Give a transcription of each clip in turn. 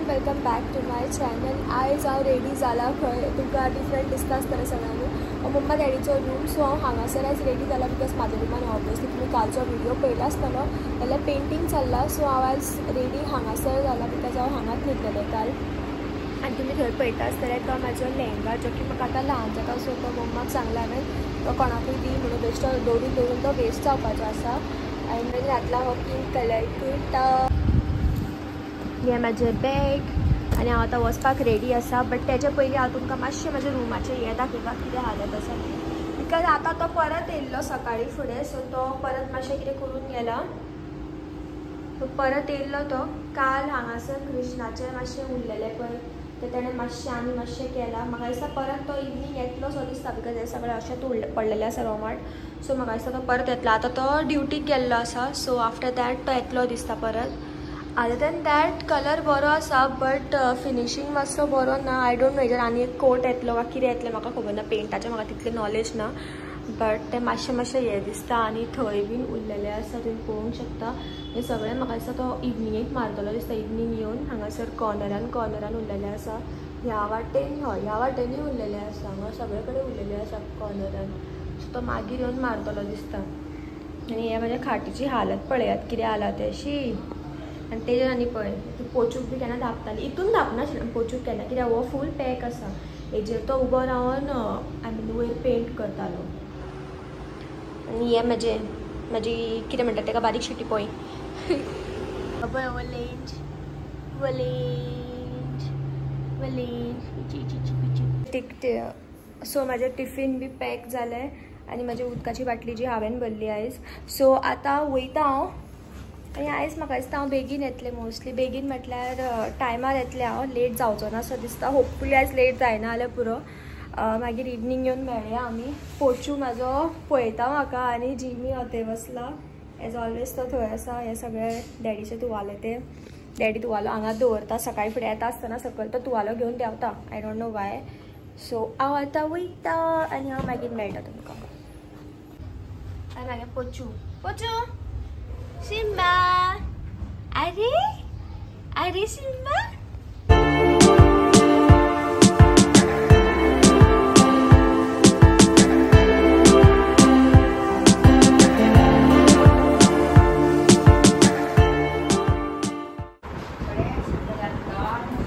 Everyone welcome back to my channel. आयज हांव ready जाला खंय तुमकां डिफरंट दिसता आसतलें सगळ्यांनी मम्मा डॅडीचो रूम. सो हांव हांगासर आयज रेडी जाला बिकॉज म्हाज्या रुमान ऑब्वियसली तुमी कालचो व्हिडिओ पळयला आसतलो जाल्यार पेंटींग चल्ला. सो हांव आयज रेडी हांगासर जाला बिकॉज हांव हांगाच न्हिदलेलें काल आनी तुमी थंय पळयता आसतले तो म्हाजो लेहंगा जो की म्हाका आतां ल्हान जाता. सो तो मम्माक सांगला हांवें तो कोणाकूय दी म्हणून बेश्टो दवरून तो वेस्ट जावपाचो आसा. आनी मागीर घातला हो पिंक कलर कुर्ता. हे म्हाजे बॅग आनी हांव आतां वचपाक रेडी आसा. बट तेजे पयलीं हांव तुमकां मातशें म्हाज्या रुमाचें हें दाखयपाक कितें हालत आसा बिकॉज आतां तो परत येयल्लो सकाळीं फुडें. सो तो परत मातशें कितें करून गेला. तो परत येयल्लो तो काल हांगासर कृष्णाचें मातशें उरलेलें पळय तें ताणें मातशें आनी मातशें केलां. म्हाका दिसता परत तो इवनींग येतलो सो दिसता बिकॉज हे सगळें अशेंच पडलेलें आसा रोमाट. सो म्हाका दिसता तो परत येतलो. आतां तो ड्युटीक गेल्लो आसा. सो आफ्टर दॅट तो येतलो दिसता परत. अदर दॅन दॅट कलर बरो आसा बट फिनिशींग मातसो बरो ना. आय डोंट नो हेजेर आनी एक कोट येतलो वा कितें येतलें म्हाका खबर ना. पेंटाचें म्हाका तितलें नॉलेज ना बट तें मातशें हें दिसता. आनी थंय बीन उरलेलें आसा तुमी पळोवंक शकता. हें सगळें म्हाका दिसता तो इवनिंगेक मारतलो दिसता. इवनिंग येवन हांगासर कॉर्नरान उरलेलें आसा. ह्या वाटेनूय उरलेलें आसा. हांगा सगळे कडेन उरलेलें आसा कॉर्नरान. सो तो मागीर येवन मारतलो दिसता. आनी हे म्हाज्या खाटीची हालत पळयात कितें जाला तेशी. आनी तेजेर आनी पळय पोचूक बी केन्ना धांपताली. हितून धांपनाशिल्लें पोचूक केन्ना कित्याक हो फूल पॅक आसा. हेजेर तो उबो रावन आय मीन वयर पेंट करतालो. आनी हे म्हाजी कितें म्हणटा तेका बारीकशी टिपोय पळय सो म्हाजें टिफीन बी पॅक जालें आनी म्हाजी उदकाची बाटली जी हांवें भरली आयज. सो आतां वयता हांव आनी आयज म्हाका दिसता हांव बेगीन येतलें. मोस्टली बेगीन म्हटल्यार टायमार येतलें हांव. लेट जावचो ना सो दिसता. होपफुली आयज लेट जायना जाल्यार पुरो. मागीर इवनिंग येवन मेळया आमी. पोचू म्हाजो पळयता म्हाका आनी जिमी थंय बसला एज ऑलवेज तो थंय आसा. हे सगळे डॅडीचे तुवाले ते डॅडी तुवालो हांगा दवरता. सकाळीं फुडें येता आसतना सकयल तो तुवालो घेवन देंवता. I don't no Y. So हांव आतां वयता आनी हांव मागीर मेळटा तुमकां. आनी मागीर पोचू सिम्बा अरे सिम्बा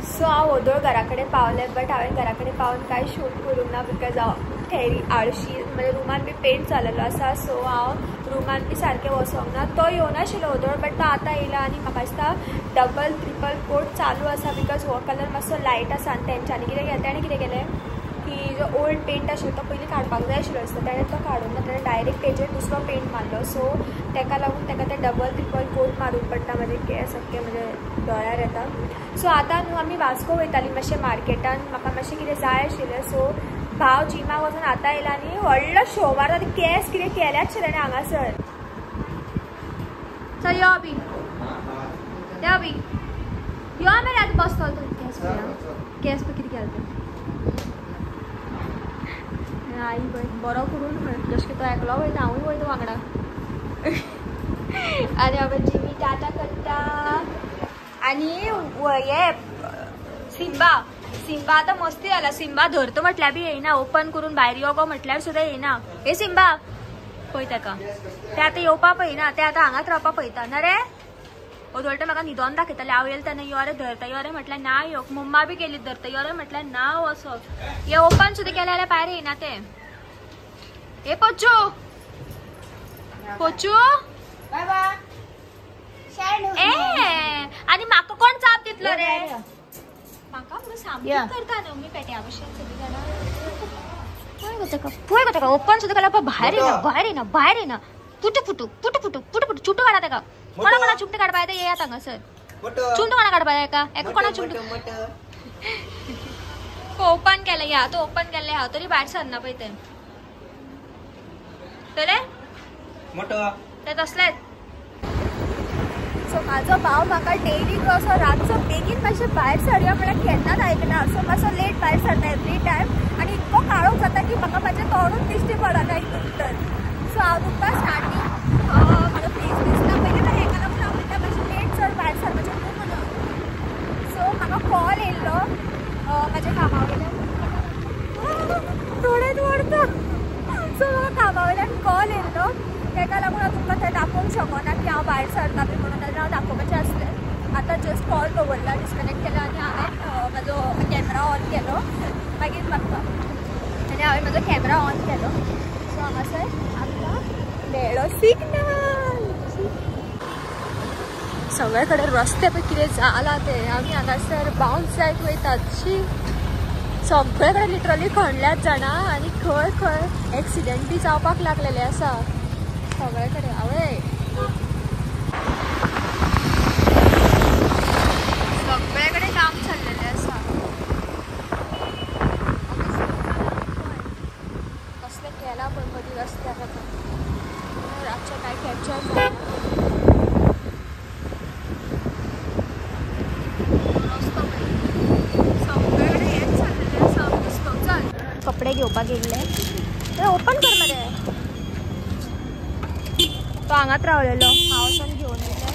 सो हांव ओदोळ घरा कडेन पावलें बट हांवें घरा कडेन पावन कांय शूट करूंक ना बिकॉज हांव थेरी आळशी. म्हणजे रुमान बी पेंट जालेलो आसा. सो हांव रुमान बी सारकें वसोंक ना. तो येवनाशिल्लो ओदोळ बट तो आतां येयला आनी म्हाका दिसता डबल ट्रिपल कोट चालू आसा बिकॉज हो कलर मातसो लायट आसा. आनी तेंच्यांनी कितें केलें ताणें कितें केलें की जो ओल्ड पेंट आशिल्लो तो पयलीं काडपाक जाय आशिल्लो दिसता. ताणें तो काडून ना ताणें डायरेक्ट तेजेर दुसरो पेंट मारलो. सो ताका लागून ताका तें डबल ट्रिपल कोट मारूंक पडटा. म्हाजे केस सारके म्हणजे दोळ्यार येता. सो आतां न्हू आमी वास्को वयतालीं मातशें मार्केटान. म्हाका मातशें कितें जाय आशिल्लें. सो भाव जिमाक वचून आतां येयला आनी व्हडलो शो मारता. आनी केस कितें केल्याच ताणें हांगासर. चल यो बी यो मरे आतां बसतलो तो केस पळय कितें केलें तें. आई पळय बरो करून जशें की तो एकलो वयता हांवूय वयता वांगडा. आनी हांवें जिमी टाटा करता. आनी हे सिम्बा आतां मस्ती जाला. सिम्बा धरता म्हटल्यार बी येयना. ओपन करून भायर यो गो म्हटल्यार सुद्दां येयना. हे सिम्बा पळय ताका तें आतां येवपा पळयना. तें आतां हांगाच रावपा पळयता. ना रे ओदोळटा म्हाका न्हिदोन दाखयतालें. हांव येयलें तेन्ना यो रे धरता यो रे म्हटल्यार ना येवंक. मम्मा बी केली धरता यो रे म्हटल्यार ना वचप. हे ओपन सुद्दां केलें जाल्यार भायर येयना तें. हे पोचू आनी म्हाका कोण चाप दितलो रे. म्हाका म्हणून सामकें करता न्हू मी पेट्या भशेन सगळीं जाणां. पळय गो ताका ओपन सुद्दां केल्यार भायर येना. पुटू चुटू काडा ताका. कोणा चुट्टी काडपा येता येयात हांगासर. चुंटू कोणा काडपा एका कोणा चुंटू ओपन केलें. ह्या तो ओपन केल्लें हांव तरी भायर सरना पळय तें. ते तसलेच. सो म्हाजो भाव म्हाका डेली असो रातचो बेगीन मातशें भायर सरया म्हळ्यार केन्नाच आयकना. सो मातसो लेट भायर सरता एवरी टायम. आनी इतको काळोख जाता की म्हाका म्हाजें तोंडूच दिश्टी पडना हितून भितर. सो हांव तुमकां स्टार्टींग म्हाका फेस दिसता पयलीं हेका लागून हांव म्हणटा मातशें लेट चड भायर सरपाचें न्हू म्हणून. सो हांगा कॉल येयल्लो माझ्या कामा वयल्यान थोडे व्हरता सो म्हाका कामा वयल्यान कॉल येयल्लो तेका लागून हांव तुमकां थंय दाखोवंक शकना की हांव भायर सरता बी म्हणून नाजाल्यार हांव दाखोवपाचें आसलें आतां जस्ट कॉल दवरला डिस्कनेक्ट केला आनी हांवें म्हाजो कॅमेरा ऑन केलो मागीर लागता आनी हांवें म्हाजो कॅमेरा ऑन केलो सो हांगासर आमकां मेळ्ळो सिग्नल सगळे कडेन रस्ते पळय कितें जाला ते आमी हांगासर बाउन्स जायत वयतात शी सगळे कडेन लिटरली खणल्यात जाणा आनी खंय खंय एक्सिडेंट बी जावपाक लागलेले आसा सगळे कडेन आवय सगळे कडेन काम चल्लेले आसा कसले केला पण मदीं रस्त्याक आतां रातचे काय कॅप्चर जायना कपडे घेवपाक गेल्ले ते ओपन कर मरे तो हांगाच रावलेलो हांव वचून घेवन येयलें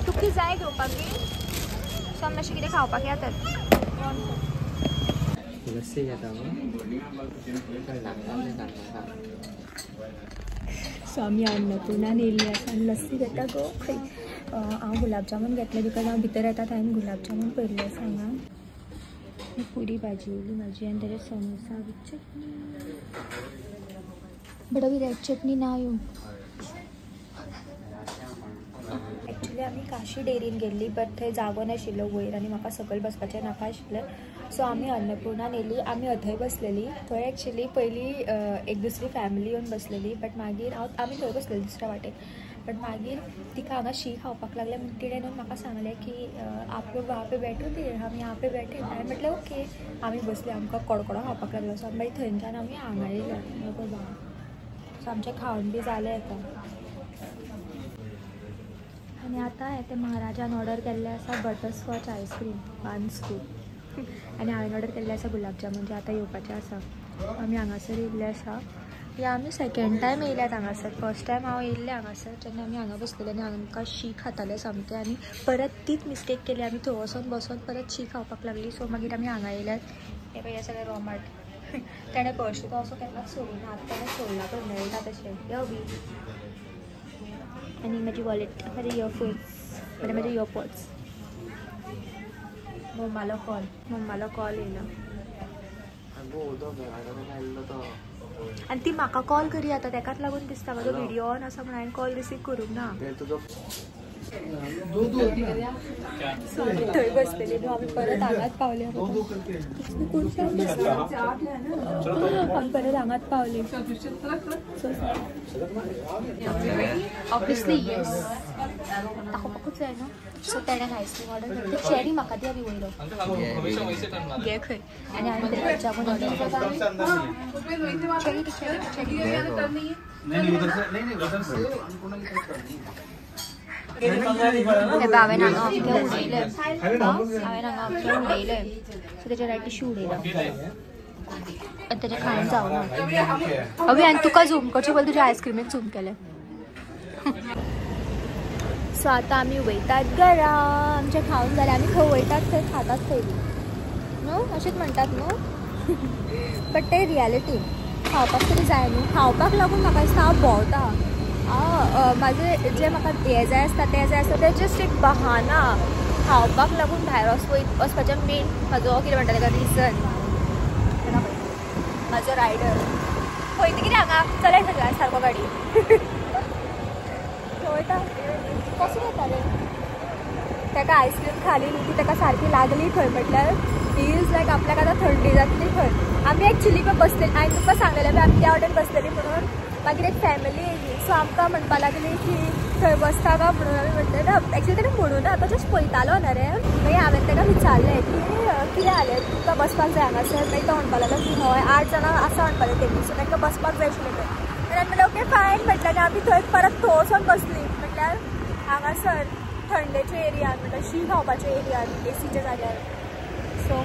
तुका कितें जाय घेवपाक बी सो आमी मातशें कितें खावपाक येतात लस्सी घेता सो आमी अन्नपूर्णान येयल्ली आसा आनी लस्सी घेता गो खंय हांव गुलाब जामून घेतले बिकॉज हांव भितर येता हांवें गुलाब जामून पयल्ले आसा हांगा पुरी भाजी येयली म्हाजी आनी तेजे समोसा विथ चटणी बट अभी रेड चटणी ना येवं एक्चुली आमी काशी डेरीन गेल्ली बट थंय जागो नाशिल्लो वयर आनी म्हाका सकयल बसपाचें नाका आशिल्लें सो आमी अन्नपूर्णान येयली आमी अथंय बसलेली थंय एक्चुली पयलीं एक दुसरी फॅमिली येवन बसलेली बट मागीर आमी थंय बसलेली दुसऱ्या वाटेक बट मागीर तिका हांगा शी खावपाक लागलें म्हणून तिणें येवन म्हाका सांगलें की आप लोग वहाँ पे बैठो ती हम यहाँ पे बैठे हांवें म्हटलें ओके आमी बसले आमकां कडकडो खावपाक लागलो सो मागीर थंयच्यान आमी हांगा येयले सो आमचें खावन बी जालें आतां आनी आतां ते महाराजान ऑर्डर केल्लें आसा बटरस्कॉच आयस्क्रीम 1 स्कूप आनी हांवें ऑर्डर केल्लें आसा गुलाब जामून जे आतां येवपाचें आसा आमी हांगासर येयल्ले आसा या आमी सेकंड टायम येयल्यात हांगासर फर्स्ट टायम हांव येयल्लें हांगासर जेन्ना आमी हांगा बसलेले आनी आमकां शी खाताले सामकें आनी परत तीच मिस्टेक केली आमी थंय वचोन बसोन परत शी खावपाक लागली सो मागीर आमी हांगा येयल्यात हे पळय हे सगळें रोमाट ताणें पर्स तो असो केन्नाच सोडिना आतां ताणें सोडला पळय मेळटा तशें यो बी आनी म्हाजी वॉलेट म्हाजे इयरफोन्स म्हणजे म्हाजे इयरपॉड्स मम्मालो कॉल येयला आनी ती म्हाका कॉल करी आतां तेकाच लागून दिसता म्हाजो व्हिडिओ ऑन आसा म्हण हांवें कॉल रिसीव करूंक ना थंय बसलेली न्हू आमी परत हांगाच पावले आमी परत हांगाच पावले ऑब्वियसली येस दाखोवपाकूच जाय न्हू सो तेणें आयस्क्रीम ऑर्डर केली चेरी म्हाका दी आमी वयलो घे खंय आनी हांवें गुलाब जामून ऑर्डर हांवें हांगा अख्खें उडयलें सो तेच्या रायट टिश्यू उडयला आनी तेजें खाण जावना अवी हांवें तुका झूम करचें पयलीं तुज्या आयस्क्रीमीक झूम केलें सो आतां आमी वयतात घरा आमचें खावन जालें आमी खंय वयतात थंय खातात थंय न्हू अशेंच म्हणटात न्हू बट तें रियलिटी खावपाक तरी जाय न्हू खावपाक लागून म्हाका दिसता हांव भोंवता माझे जे म्हाका हें जाय आसता तें जस्ट एक बहाना खावपाक लागून भायर वचपाचें मेन म्हाजो कितें म्हणटा तेका रिजन म्हाजो रायडर पळयता कितें हांगा चलय सगळ्यां सारको गाडी वयता कसो येता रे ताका आयस्क्रीम खाली न्ही ती ताका सारकी लागली खंय म्हटल्यार इज लायक आपल्याक आतां थंडी जातली खंय आमी एक्चुली पळय बसलेली हांवें तुका सांगलेलें आमी त्या वाटेन बसलेली म्हणून मागीर एक फॅमिली येयली सो आमकां म्हणपा लागली की थंय बसता काय म्हणून आमी म्हणलें ना एक्चुली ताणें म्हणून ना तो जस्ट पळयतालो ना रे मागीर हांवें ताका विचारलें की कितें जालें तुमकां बसपाक जाय हांगासर मागीर तो म्हणपा लागलो की हय 8 जाणां आसा म्हणपालें तेमी सो तांकां बसपाक जाय आशिल्लें थंय हांवें म्हणलें ओके फायन म्हटलें आनी आमी थंय परत वचून बसलीं म्हटल्यार हांगासर थंडेच्या एरियान म्हटल्यार शी खावपाच्या एरियान एसीच्या जाग्यार सो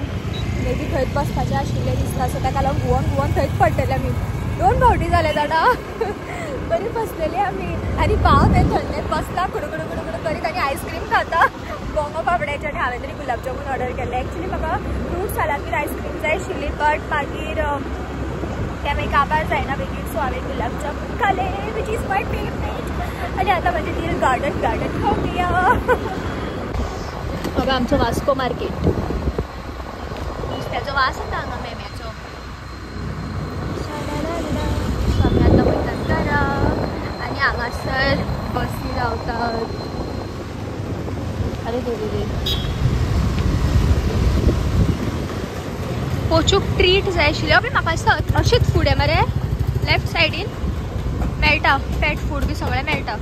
मे बी थंयच बसपाचें आशिल्लें दिसता सो ताका लागून घुंवोन थंयच पडटलें आमी 2 फावटी जाले जाणा बरी बसलेली आम्ही आणि पाव ते थंडेत बसला कुडकुड कुडकुड करीत आणि आईस्क्रीम खाता बोंगो पापड्याचे आणि हांवें तरी गुलाबजामून ऑर्डर केले. एक्चुअली म्हाका फ्रूट सलादीर आईस्क्रीम जाय आशिल्ली बट मागीर ते मागीर काबार जायना बेगीन सो हांवें गुलाबजामून खाले विच इज माय फेवरेट. आणि आता म्हणजे ती गार्डन खावया. बाबा आमचं वास्को मार्केट नुस्त्याचो वास येता हांगा मेम्याचो. आमी आतां वयतात घरा आनी हांगासर बसी रावतात. अरे देवी पोचूक ट्रीट जाय आशिल्ली. ओके म्हाका दिसता अशीच फूड आहे मरे लेफ्ट सायडीन मेळटा पेट फूड बी सगळें मेळटा.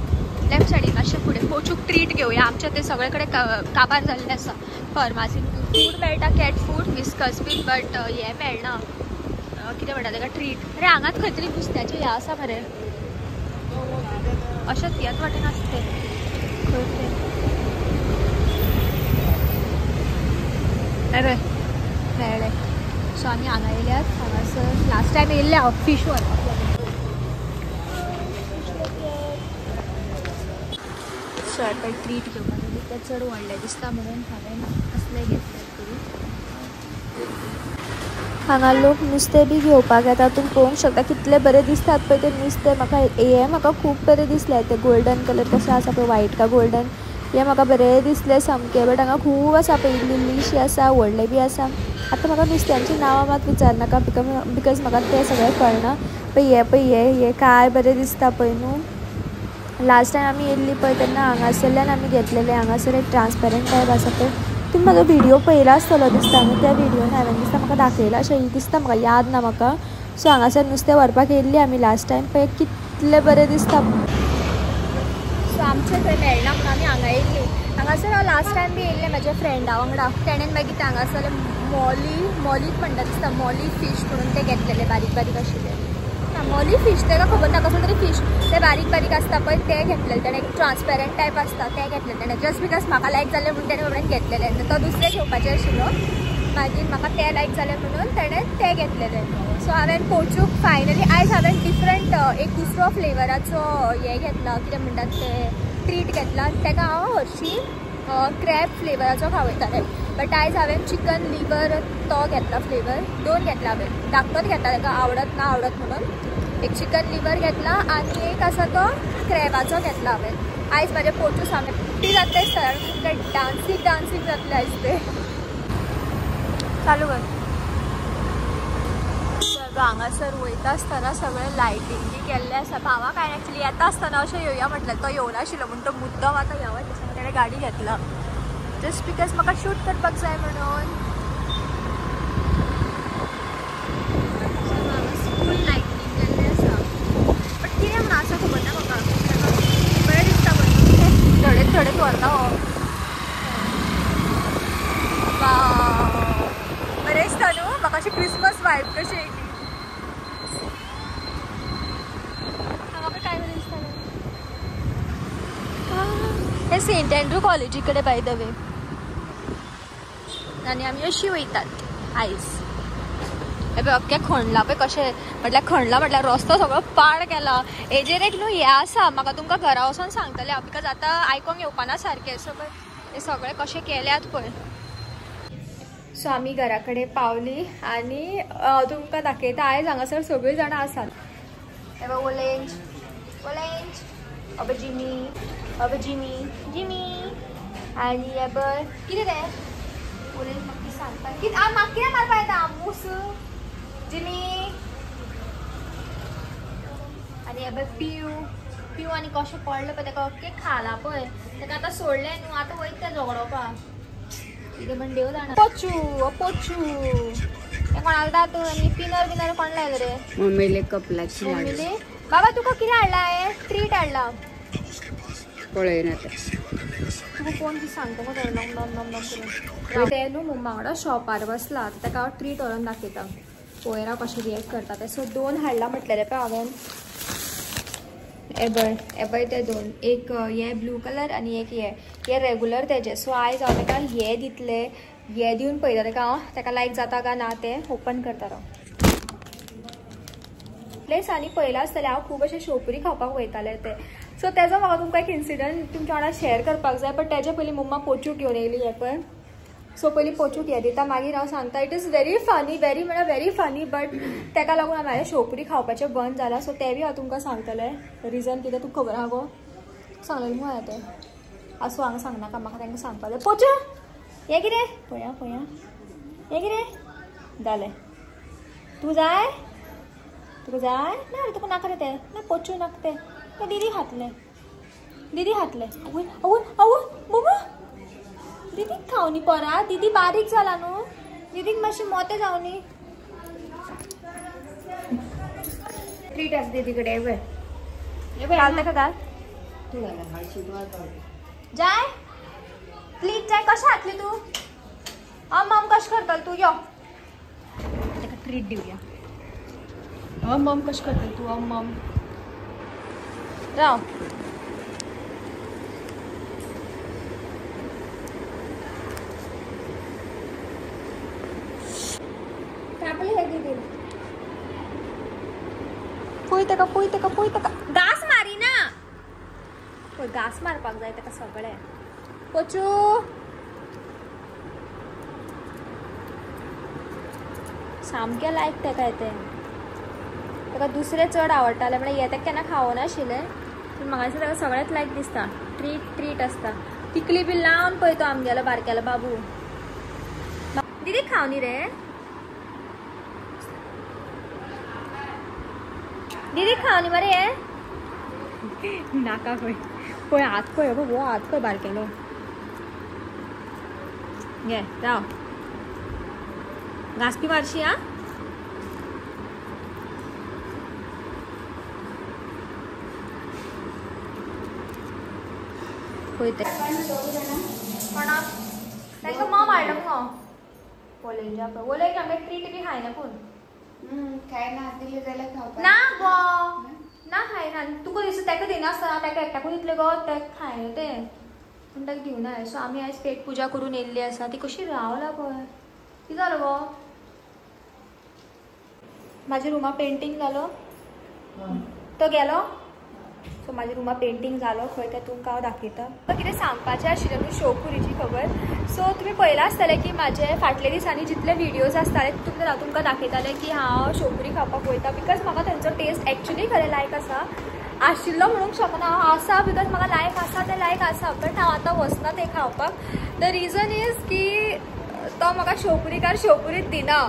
लेफ्ट सायडीन मातशें फुडें पोचूक ट्रीट घेवया. आमचे ते सगळे कडेन काबार जाल्ले आसा. फार्मासीन फूड मेळटा कॅट फूड विस्कस बीन बट हे मेळना कितें म्हणटा ताका ट्रीट. अरे हांगाच खंय तरी नुस्त्याचें हें आसा मरे अशेंच ह्याच वाटेन आसता तें खंय तें. अरे मेळ्ळें. सो आमी हांगा येयल्यात. हांगासर लास्ट टायम येयल्ले हांव फीश व्हरपाक सर ट्रीट घेवपाक ते चड व्हडले दिसता म्हणून हांवें असले घेतले तरी. हांगा लोक नुस्तें बी घेवपाक येता. तुमी पळोवंक शकता कितले बरे दिसतात पळय ते नुस्तें. म्हाका हे म्हाका खूब बरे दिसले ते गोल्डन कलर कशें आसा पळय व्हायट का गोल्डन हे म्हाका बरे दिसले सामके. बट हांगा खूब आसा पळय इल्लीशी आसा व्हडले बी आसा. आतां म्हाका नुस्त्यांची नांवां मात विचारनाका बिकॉज म्हाका ते सगळें कळना. पळय हे काय बरे दिसता पळय न्हू. लास्ट टायम आमी येयल्ली पळय तेन्ना हांगासरल्यान आमी घेतलेले. हांगासर एक ट्रान्सपेरंट टायप आसा पळय. तुमी म्हाजो व्हिडिओ पळयला आसतलो दिसता न्हू. त्या व्हिडिओन हांवें दिसता म्हाका दाखयला अशें दिसता म्हाका याद ना म्हाका. सो हांगासर नुस्तें व्हरपाक येयल्ली आमी लास्ट टायम पळय कितले बरे दिसता. सो आमचे थंय मेळना म्हणून आमी हांगा येयल्ली. हांगासर हांव लास्ट टायम बी येयल्लें म्हाज्या फ्रेंडा वांगडा. तेणेन मागीर ते हांगासर मॉलीच म्हणटा दिसता मॉली फीश म्हणून ते घेतलेले बारीक बारीक आशिल्ले. मॉली फीश तेका खबर ना कसलो तरी फीश ते बारीक बारीक आसता पळय ते घेतलेले. तेणें एक ट्रान्सपेरंट टायप आसता ते घेतलेले तेणें जस्ट बिकॉज म्हाका लायक जालें म्हणून तेणें बाबड्यान घेतलेले. तो दुसरे घेवपाचे आशिल्लो मागीर म्हाका ते लायक जालें म्हणून तेणें ते घेतलेले. सो हांवें पोचूक फायनली आयज हांवें डिफरंट एक दुसरो फ्लेवराचो हे घेतला कितें म्हणटात ते ट्रीट घेतला. तेका हांव हरशीं क्रॅब फ्लेवराचो खावयतालें बट आयज हांवें चिकन लिवर तो घेतला फ्लेवर 2 घेतला. हांवें धाकटोच घेतला ताका आवडत ना आवडत म्हणून. एक चिकन लिवर घेतला आनी एक आसा तो क्रॅबाचो घेतला हांवें. आयज म्हाजें पोचू सामकें जातलें सर डान्सींग जातलें आयज ते चालू कर. हांगासर वयता आसतना सगळें लायटींग बी केल्लें आसा. भावाक हांवें एक्चुली येता आसतना अशें येवया म्हटलें तो येवना आशिल्लो म्हणून तो मुद्दम आतां येवं त्याच्या ताणें गाडी घेतला जस्ट बिकॉज म्हाका शूट करपाक जाय म्हणून. फूल लायटींग केल्लें आसा बट कितें म्हणून आसा खबर ना म्हाका. बरें दिसता म्हणून थोडेच व्हरता हो. बरें दिसता न्हू म्हाका अशी क्रिसमस वायब कशी येयली. हे सेंट एंड्रू कॉलेजी कडेन बाय द वे आनी आमी अशी वयतात आयज. हे पळय अख्खे खणला पळय कशें म्हटल्यार खणला म्हटल्यार रस्तो सगळो पाड केला. हेजेर एक न्हू हें आसा म्हाका तुमकां घरा वचोन सांगतलें हांव बिकॉज आतां आयकोंक येवपाना सारकें. सो पळय हे सगळें कशें केल्यात पळय. सो आमी घरा कडेन पावली आनी तुमकां दाखयता आयज हांगासर सगळीं जाणां आसात. हे पळय ओलेंज अबे जिमी आनी हे पळय कितें रे ओलेंज म्हाका सांगता कितें म्हाका कितें मारपा येता आमूस जिमी आनी हे पळय पिव आनी कशें पडलें पळय ताका अख्खें खाला पळय ताका आतां सोडलें न्हू आतां वयता झगडोवपाक कितें म्हण देव जाणा. पोचू हे कोणाक तातूंत आनी पिनर कोण लायलें रे मम्मीले कपलाची मम्मीले. बाबा तुका कितें हाडला हे ट्रीट हाडला पळयना तुका कोण ती सांगता मग ते न्हू मम्मा वांगडा शॉपार बसला ताका हांव ट्रीट व्हरून दाखयता पळयना कशें रिएक्ट करता ते. सो 2 हाडला म्हटलेले पळय हांवें. एबय ते 2 एक हे ब्लू कलर आनी एक हे रेगुलर तेजे. सो आयज हांव ताका हे दितले हे दिवन पळयता ताका हांव ताका लायक जाता काय ना तें ओपन करता हांव. कितलेच आनी पळयला आसतलें हांव खूब अशें शेवपुरी खावपाक वयतालें तें. सो तेजो म्हाका तुमकां एक इन्सिडंट तुमच्या वांगडा शेअर करपाक जाय. बट तेजे पयलीं मम्मा पोचूक घेवन येयली हें पळय. सो पयलीं पोचूक हें दिता मागीर हांव सांगता. It is very funny, very funny. But तेका लागून हांवें शेवपुरी खावपाचें बंद जालां. सो तेंवूय हांव तुमकां सांगतलें. रिजन कितें तुका खबर आहा गो? सांगलेलें न्हू हांवें तें. आसूं हांगा सांगनाका, म्हाका तांकां सांगपाक जाय. पोचू हें कितें पळया हें कितें जालें. तूं जाय? तुका जाय ना? तुका नाका रे तें. ना पोचू नाका तें दीदी खातलें. आवय आवय आवय मम्मा दीदीक खावनी परा. दीदी बारीक जाला न्हू. दीदीक मातशी मोतें जावनी. ट्रीट आसा दीदी कडेन. हे पळय घाल ताका घाल. जाय प्लीज जाय. कशें खातली तूं? मम कशें करतली तूं? यो ताका ट्रीट दिवया. मम कशें करतली तूं? मम राव. पुय ताका घास मारी ना. पळय घास मारपाक जाय ताका सगळें. पोचू सामकें लायक ताका येतें. ताका दुसरें चड आवडटालें म्हणल्यार हें ताका केन्ना खावनाशिल्लें. पूण म्हाका दिसता ताका सगळेंच लायक दिसता. ट्रीट आसता. तिकली बी लावन पळयतो आमगेलो बारकेलो बाबू. दीदी खावनी रे. दीदी खावनी मरे हें नाका खंय. पळय हात पळय गो हात पळय बारकेलो. घे राव. घास पी मारशी हा. पळय तें कोणा तांकां मम हाडलो मुगो. ओलेंजा पळय ओलेक हांगा ट्रीट बी खायना पूण खायना दिले जाल्यार खावपा ना गो. ना खायना. तुका दिसता ताका दिनासतना ताका एकट्याकूच दितलें गो. ताका खायना तें पूण ताका दिवना. सो आमी आयज पेट पुजा करून येयल्ली आसा. ती कशी रावला पळय. कितें जालो गो? म्हाज्या रुमा पेंटींग जालो. तो गेलो. सो म्हाज्या रुमा पेंटींग जालो खंय तें तुमकां हांव दाखयता. म्हाका कितें सांगपाचें आशिल्लें न्हू शेवपुरीची खबर. सो तुमी पळयलां आसतलें की म्हाजे फाटले दिसांनी जितले विडियोज आसताले तितून हांव तुमकां दाखयतालें की हांव शेवपुरी खावपाक वयता. बिकॉज म्हाका तेंचो टेस्ट एक्चुली खरें लायक आशिल्लो म्हणूंक शकना. हांव आसा बिकॉज म्हाका लायक आसा तें लायक आसा. बट हांव आतां वचना तें खावपाक. द रिजन इज की तो म्हाका शेवपुरीकार शेवपुरीच दिना.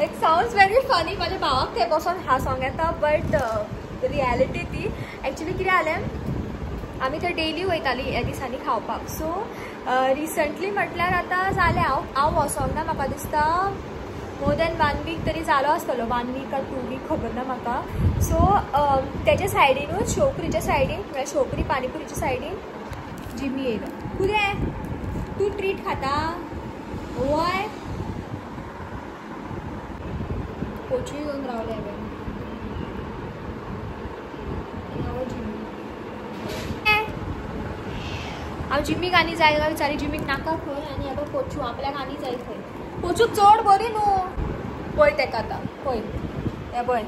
It sounds very funny. म्हाज्या भावाक थंय बसून हांसोंक येता. बट रियलिटी ती एक्चुली कितें जालें आमी थंय डेली वयतालीं ह्या दिसांनी खावपाक. सो रिसंटली म्हटल्यार आतां जालें हांव वचोंक ना. म्हाका दिसता मोर दॅन 1 वीक तरी जालो आसतलो. 1 वीक काय 2 वीक खबर ना म्हाका. सो तेजे सायडीनूच शेवपुरीच्या सायडीन म्हळ्यार शेवपुरी पानीपुरीच्या सायडीन जिमी येयलो. कितें तूं ट्रीट खाता? वय पोचूय घेवन रावले हांवें. हांव जिमीक आनी जाय जाल्यार विचारी. जिमीक नाका खंय आनी हें पोचू आपल्याक आनी जाय खंय. पोचू चड बरी न्हू. पळय तेका आतां पळय हें पळय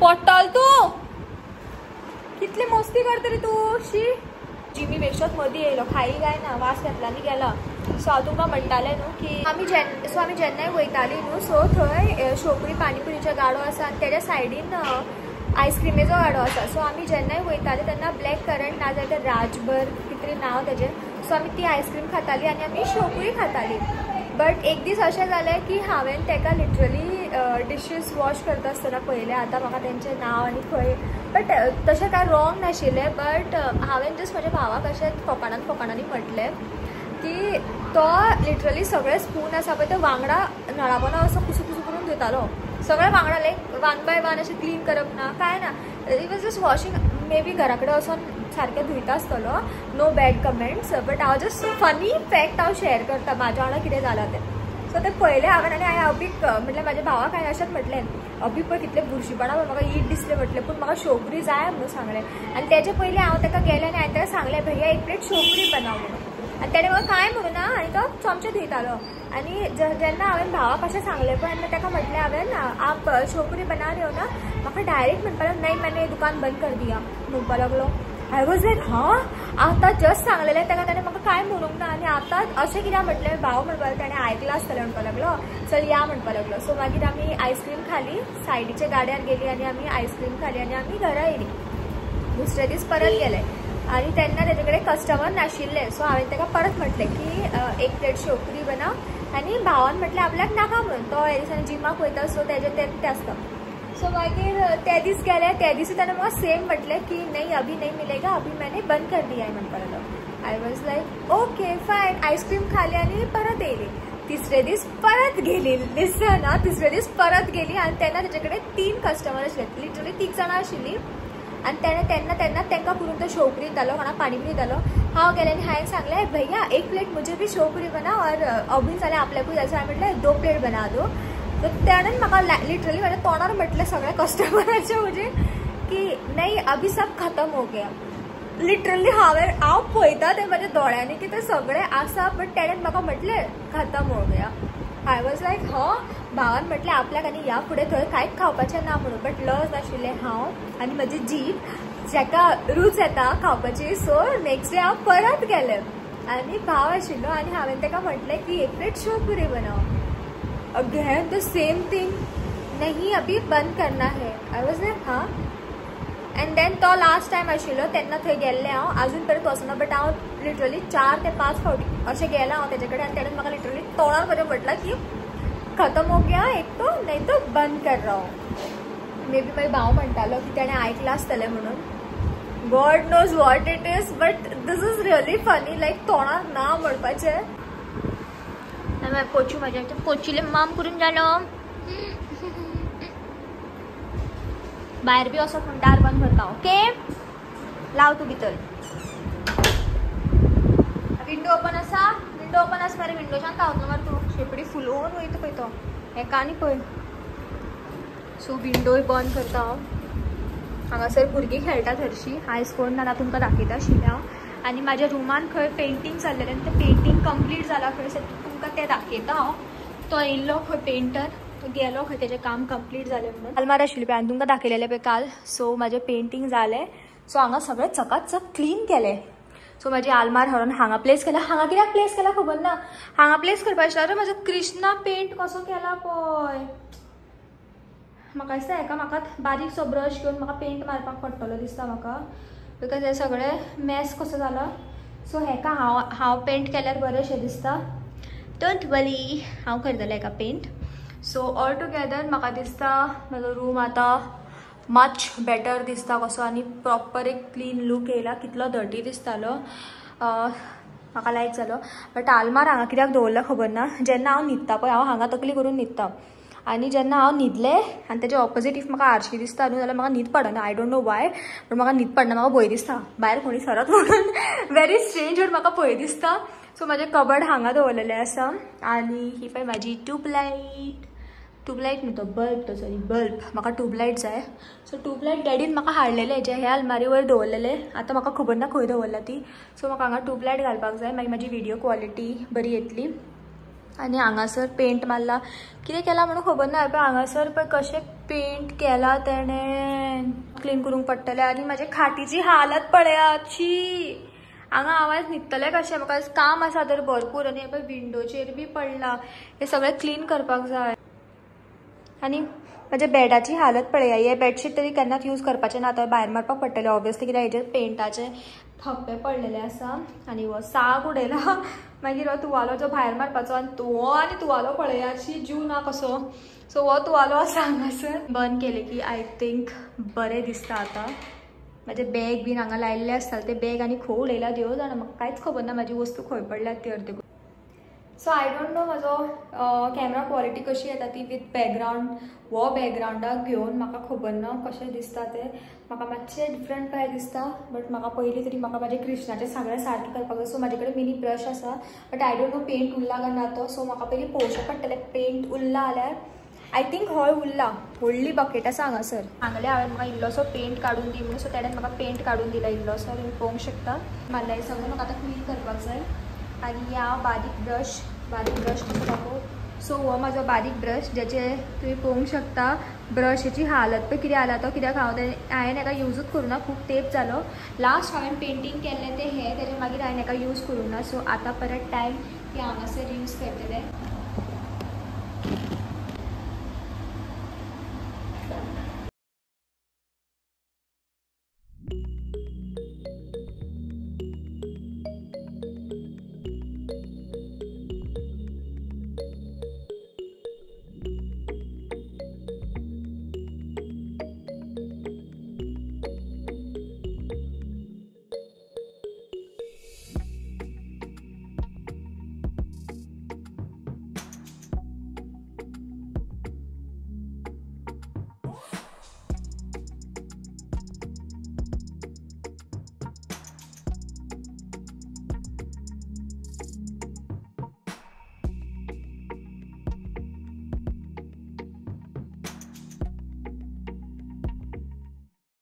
पडटल तूं. कितली मस्ती करता रे तूं. शी जिमी बेश्टोच मदीं येयलो. खाई काय ना वास घेतला आनी गेला. सो हांव तुमकां म्हणटालें न्हू की आमी जेन्नाय वयतालीं न्हू सो थंय शेवपुरी पानीपुरीचो गाडो आसा आनी तेज्या सायडीन आयस्क्रीमेचो गाडो आसा. सो आमी जेन्नाय वयतालीं तेन्ना ब्लॅक करंट ना जाल्यार तें राजभर कितें नांव तेजें. सो आमी ती आयस्क्रीम खातालीं आनी आमी शेवपुरी खातालीं. बट एक दीस अशें जालें की हांवें ताका लिटरली डिशीज वॉश करता आसतना पळयलें. आतां म्हाका तेंचें नांव आनी खंय बट तशें कांय रॉंग नाशिल्लें. बट हांवें जस्ट म्हाज्या भावाक अशें फकाणांनी म्हटलें की तो लिटरली सगळे स्पून आसा पळय ते वांगडा नळापणा असो कुसू करून धुतालो. सगळे वांगडा लायक 1 बाय 1 अशें क्लीन करप ना काय ना. It was just washing. Maybe घरा कडेन वचून सारकें धुयता आसतलो. No bad comments. बट हांव जस्ट फनी फॅक्ट हांव शेअर करता म्हाज्या वांगडा कितें जालां तें. सो तें पळयलें हांवें आनी हांवें अबीक म्हटल्यार म्हाज्या भावाक हांवें अशेंच म्हटलें अबीक पळय कितलें बुरशीपणा पळय म्हाका हीट दिसलें म्हटलें. पूण म्हाका शेवपुरी जाय म्हणून सांगलें. आनी तेजे पयलीं हांव ताका गेलें आनी हांवें ताका सांगलें भैया 1 प्लेट शेवपुरी बनाव म्हणून. आनी तेणें म्हाका कांय म्हणूं ना आनी तो चमचो दितालो. आनी जेन्ना हांवें भावाक अशें सांगलें पळय आनी ताका म्हटलें हांवें आप छोकरी बना रहे हो ना, म्हाका डायरेक्ट म्हणपा लागलो नहीं मैंने दुकान बंद कर दिया म्हणपा लागलो. आय वॉज लायक हां आतां जस्ट सांगलेलें ताका ताणें म्हाका कांय म्हणूंक ना. आनी आतां अशें कित्याक म्हटलें भाव म्हणपा लागलो ताणें आयकलां आसतलें म्हणपा लागलो चल या म्हणपा लागलो. सो मागीर आमी आयस्क्रीम खाली, सायडीच्या गाड्यार गेली आनी आमी आयस्क्रीम खाली आनी आमी घरा येयली. दुसरे दीस परत गेले आनी तेन्ना तेजे कडेन कस्टमर नाशिल्ले. सो हांवें ताका परत म्हटलें की एक प्लेट शेवपुरी बनाव आनी भावान म्हटलें आपल्याक नाका म्हणून तो हे दिसांनी जिमाक वयता सो तेजें तें आसता. सो मागीर ते दीस गेले. ते दिसा ताणें म्हाका सेम म्हटलें की नहीं अभी नहीं मिलेगा, अभी मैंने बंद कर दिया है म्हणपा लागलो. आय वॉज लायक ओके फायन. आयस्क्रीम खाली आनी परत येयली. तिसरे दीस परत गेली. लिसन तिसरे दीस परत गेली आनी तेन्ना तेजे कडेन 3 कस्टमर आशिल्ले. लिटरली 3 जाणां आशिल्लीं आनी तेणें तेन्ना तांकां करून तो शेवपुरी दितालो, कोणाक पाणीपुरी दितालो. हांव गेलें आनी हांवें सांगलें भैया एक प्लेट मुझे भी शेवपुरी बना और अभी जाल्यार आपल्याकूय जाय. हांवें म्हटलें 2 प्लेट बना दो. तर तेणें म्हाका लिटरली म्हाज्या तोंडार म्हटलें सगळ्या कस्टमराचे म्हणजे की नाही अभी सब खतम हो गया. लिटरली हांव पळयता तें म्हाज्या दोळ्यांनी की तें सगळें आसा बट तेणें म्हाका म्हटलें खतम हो गया. आय वॉज लायक भावान म्हटलें आपल्याक आनी ह्या फुडें थंय कांयच खावपाचें ना म्हणून. बट लज आशिल्लें हांव आनी म्हजी जीभ जाका रूच येता खावपाची. सो नेक्स्ट डे हांव परत गेलें आनी भाव आशिल्लो आनी हांवें ताका म्हटलें की एक प्लेट शेवपुरी बनाव. अगेन द सेम थिंग नहीं अभी बंद करना है. आय वॉज लायक हां. एंड देन तो लास्ट टायम आशिल्लो तेन्ना थंय गेल्लें हांव. आजून पर्यंत वचना बट हांव लिटरली 4 ते 5 फावटी अशें गेलां हांव तेजे कडेन आनी तेणें म्हाका लिटरली तोंडार म्हज्या म्हटलां की खतम हो गया एक तो नहीं तो बंद कर रहा हूँ. मे बी मागीर भाव म्हणटालो की तेणें आयकलां आसतलें म्हणून. God knows what it is but this is really funny. Like तोंडार ना म्हणपाचें. पोचू म्हाज्या पोचीले माम करून जालो. भायर बी असो पूण दार बंद करता. ओके लाव तूं भितर. विंडो ओपन आसा. विंडो ओपन आसा मरे. विंडोच्यान धांवतलो मरे तूं. शेपडी फुलोवन वयता पळय तो हेका आनी पळय. सो विंडोय बंद करता हांव. हांगासर भुरगीं खेळटात हरशीं. आयज कोण ना तुमकां दाखयता आशिल्लें हांव. आनी म्हाज्या रुमान खंय पेंटींग जाल्लेलें आनी तें पेंटींग कंप्लीट जालां खंय तुमकां तें दाखयता हांव. तो येयल्लो खंय पेंटर तो गेलो खंय तेजें काम कंप्लीट जालें म्हणून. आलमार आशिल्ली पळय हांवें तुमकां दाखयलेलें पळय काल. सो म्हाजें पेंटींग जालें. सो हांगा सगळें चकाचक क्लीन केलें. सो म्हाजी आलमार व्हरून हांगा प्लेस केला. हांगा कित्याक प्लेस केला खबर ना. हांगा प्लेस करपा आशिल्लो म्हाजो कृष्णा पेंट कसो केला पळय. म्हाका दिसता हेका म्हाका बारीकसो ब्रश घेवन म्हाका पेंट मारपाक पडटलो दिसता म्हाका. बिकॉज हे सगळें मॅस कसो जाला. सो हेका हांव पेंट केल्यार बरेंशें दिसता. डोंट वरी हांव करतलें हेका पेंट. सो ऑल टुगेदर म्हाका दिसता म्हाजो रूम आतां मच बेटर दिसता कसो आनी प्रॉपर एक क्लीन लूक येयला. कितलो डर्टी दिसतालो म्हाका लायक जालो. बट आलमार हांगा कित्याक दवरला खबर ना. जेन्ना हांव न्हिदता पळय हांव हांगा तकली करून न्हिदता आनी जेन्ना हांव न्हिदलें आनी तेजे ऑपोजीट इफ म्हाका आरशी दिसता न्हू जाल्यार म्हाका न्हीद पडना. I don't no Y but म्हाका न्हीद पडना. म्हाका भंय दिसता भायर कोणी सरत म्हणून. व्हेरी स्ट्रेंज बट म्हाका भंय दिसता. सो म्हाजें कबड हांगा दवरलेलें आसा आनी ही पळय म्हाजी ट्यूबलायट न्हू तो बल्ब तो सॉरी बल्ब. म्हाका ट्यूबलायट जाय. सो ट्यूबलायट डॅडीन म्हाका हाडलेले जे हे आलमारी वयर दवरलेले. आतां म्हाका खबर ना खंय दवरला ती. सो म्हाका हांगा ट्यूबलायट घालपाक जाय मागीर म्हाजी व्हिडियो क्वॉलिटी बरी येतली. आनी हांगासर पेंट मारला. कितें केला म्हणून खबर ना पळय हांगासर पळय कशें पेंट केला तेणें. क्लीन करूंक पडटलें. आनी म्हाजे खाटीची हालत पळयाची. हांगा आवाज न्हिदतलें कशें. म्हाका काम आसा तर भरपूर आनी पळय विंडोचेर बी पडला. हे सगळें क्लीन करपाक जाय. आनी म्हाज्या बेडाची हालत पळया. हे बेडशीट तरी केन्नाच यूज करपाचें ना. तो भायर मारपाक पडटलें ऑब्वियसली कित्याक हेजेर पेंटाचे थप्पे पडलेले आसा. आनी हो साग उडयला. मागीर हो तुवालो जो भायर मारपाचो आनी तुवालो पळयाची जीव ना कसो. सो हो तुवालो आसा हांगासर. बंद केले की आय थिंक बरें दिसता आतां. म्हाजे बॅग बीन हांगा लायिल्ले आसताले ते बॅग आनी खंय उडयला देव जाणा. म्हाका कांयच खबर ना म्हाजी वस्तू खंय पडल्यात ती अर्दे. सो आय डोंट नो म्हाजो कॅमेरा क्वॉलिटी कशी येता ती विथ बॅकग्रावंड. हो बॅकग्रावंडाक घेवन म्हाका खबर ना कशें दिसता तें. म्हाका मातशें डिफरंट काय दिसता बट म्हाका पयलीं तरी म्हाका म्हाजे कृष्णाचें सगळें सारकें करपाक जाय. सो म्हाजे कडेन मिनी ब्रश आसा but I don't know paint उरला काय ना तो. सो म्हाका पयलीं पळोवचें पडटलें पेंट उरला जाल्यार. आय थिंक हय उरला. व्हडली बकेट आसा हांगासर. सांगलें हांवें म्हाका इल्लोसो पेंट काडून दी म्हणून. सो तेणें म्हाका पेंट काडून दिला इल्लोसो. तुमी पळोवंक शकता. मारल्यार सगळें म्हाका आतां क्लीन करपाक जाय. आणि या बारीक ब्रश कसो दाखव. सो हो माझो बारीक ब्रश ज्याचे तुम्ही पळोवंक शकता ब्रशेची हालत पळय कितें जाला तो कित्याक हांवें हेका यूजूच करूना. खूब तेप जालो. लास्ट हांवें पेंटींग केल्लें तें हें तेजे मागीर हांवें हेका यूज करूना. सो आतां परत टायम की हांगासर यूज करतलें.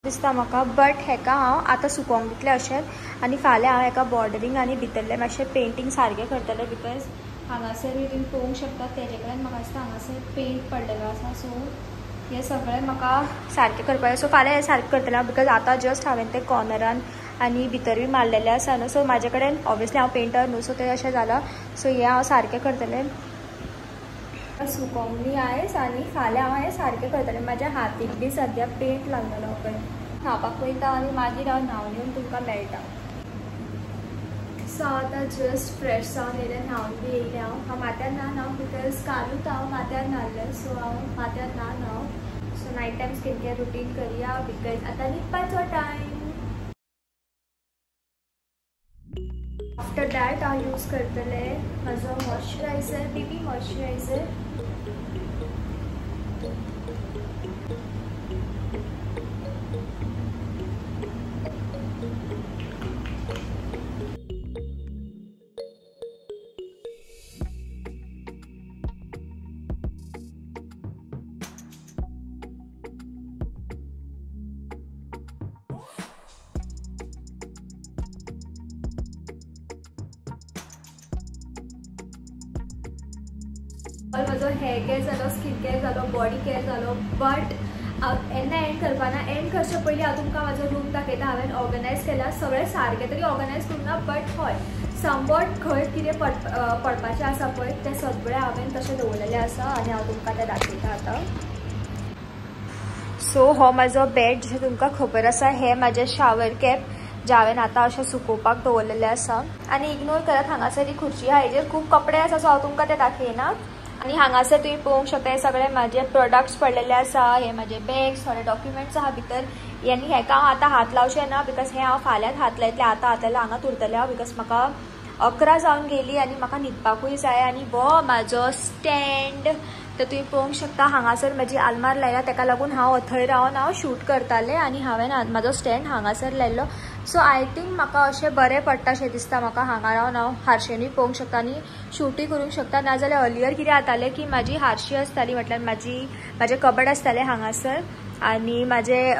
दिसता म्हाका. बट हेका हांव आतां सुकोवंक दितलें अशें आनी फाल्यां हांव हेका बॉर्डरींग आनी भितरलें मातशें पेंटींग सारकें करतलें. बिकॉज हांगासर तुमी पळोवंक शकता तेजे कडेन म्हाका दिसता हांगासर पेंट पडलेलो आसा. सो हें सगळें म्हाका सारकें करपाक जाय. सो फाल्यां हें सारकें करतलें हांव. बिकॉज आतां जस्ट हांवें तें कॉर्नरान आनी भितर बी मारलेलें आसा न्हू. सो म्हाजे कडेन ऑब्वियसली हांव पेंटर न्हू. सो तें अशें जालां. सो हें हांव सारकें करतलें. सुकोवंक आयज आनी फाल्यां हांव हें सारकें करतलें. म्हाज्या हातीक बी सद्या पेंट लागलेलो पळय. न्हावपाक वयता आनी मागीर हांव न्हावन येवन तुमकां मेळटा. सो आतां जस्ट फ्रेश जावन येयलें. न्हावन बी येयलें हांव माथ्यार ना न्हांव बिकॉज कालूच हांव माथ्यार न्हाल्लें. सो हांव माथ्यार ना न्हांव. So night time skin care routine करया बिकॉज आतां न्हिदपाचो टायम. आफ्टर दॅट हांव यूज करतलें म्हजो मॉइश्चरायझर बेबी मॉइश्चरायझर. म्हजो हेअर केअर जालो, स्किन केअर जालो, बॉडी केअर जालो. बट एन्ना एंड करपाना. एंड करचे पयलीं हांव तुमकां म्हाजो रूम दाखयता. हांवें ऑर्गनायज केला. सगळें सारकें तरी ऑर्गनायज करूना बट हय समवट खंय कितें पडपाचें आसा पळय तें सगळें हांवें तशें दवरलेलें आसा आनी हांव तुमकां तें दाखयता आतां. सो हो म्हाजो बेड जशें तुमकां खबर आसा. हें म्हाजें शावर कॅप जे हांवें आतां अशें सुकोवपाक दवरलेलें आसा. आनी इग्नोर करात हांगासर ही खुर्ची आहा. हेजेर खूब कपडे आसा. सो हांव तुमकां तें दाखयना. आनी हांगासर तुमी पळोवंक शकता हे सगळे म्हाजे प्रोडक्ट्स पडलेले आसा. हे म्हाजे बॅग्स थोडे डॉक्युमेंट्स आहा भितर. आनी हेका हांव आतां हात लावचें ना बिकॉज हें हांव फाल्यांच हात लायतलें. आतां हात लायल्यार हांगाच उरतलें हांव बिकॉज म्हाका 11 जावन गेली आनी म्हाका न्हिदपाकूय जाय. आनी हो म्हाजो स्टँड तर तुमी पळोवंक शकता. हांगासर म्हाजी आलमार लायला तेका लागून हांव थंय रावन हांव शूट करतालें आनी हांवें म्हाजो स्टँड हांगासर लायलो. सो आय थिंक म्हाका अशें बरें पडटा अशें दिसता म्हाका. हांगा रावन हांव हारशेनूय पळोवंक शकता आनी शूटूय करूंक शकता. नाजाल्यार अर्लियर कितें जातालें की म्हाजी हारशी आसताली म्हटल्यार म्हाजें कबड आसतालें हांगासर आनी म्हाजें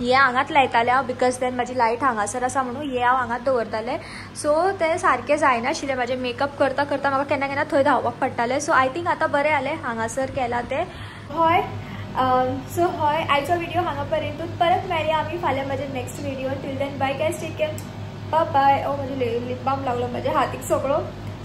हें हांगाच लायतालें हांव बिकॉज देन म्हाजी लायट हांगासर आसा म्हणून हें हांव हांगाच दवरतालें. सो तें सारकें जायनाशिल्लें. म्हाजें मेकअप करता करता म्हाका केन्ना केन्ना थंय धांवपाक पडटालें. सो आय थिंक आतां बरें जालें हांगासर केलां तें. हय सो हय आयचो व्हिडिओ हांगा पर्यंतूच. परत मेळया आमी फाल्यां म्हाज्या next video. Till then bye guys, take care, bye bye. म्हजे लिप बाम लागलो म्हाज्या हातीक सगळो.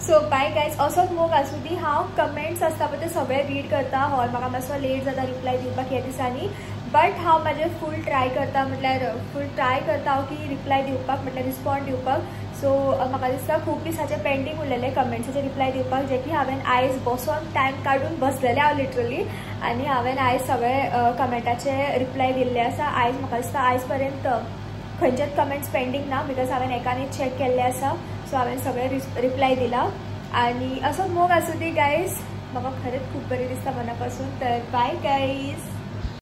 So bye guys. असोच मोग आसूं दी. हांव कमेंट्स आसता पळय ते सगळे रीड करता. हय म्हाका मातसो लेट जाता रिप्लाय दिवपाक ह्या दिसांनी बट हांव म्हाजें फूल ट्राय करता. म्हटल्यार फूल ट्राय करता हांव की रिप्लाय दिवपाक म्हटल्यार रिस्पॉन्ड दिवपाक. सो म्हाका दिसता खूब दिसाचे पेंडींग उरलेले कमेंट्साचे रिप्लाय दिवपाक जे की हांवें आयज बसोन टायम काडून बसलेलें हांव लिटरली आनी हांवें आयज सगळे कमेंटाचे रिप्लाय दिल्ले आसा. आयज म्हाका दिसता आयज पर्यंत खंयचेच कमेंट्स पेंडींग ना बिकॉज हांवें एकानी चॅक केल्ले आसा. सो हांवें सगळे रिप्लाय दिला आनी असो मोग आसूं दी गायज. म्हाका खरेंच खूब बरें दिसता मना पासून. तर बाय गायज.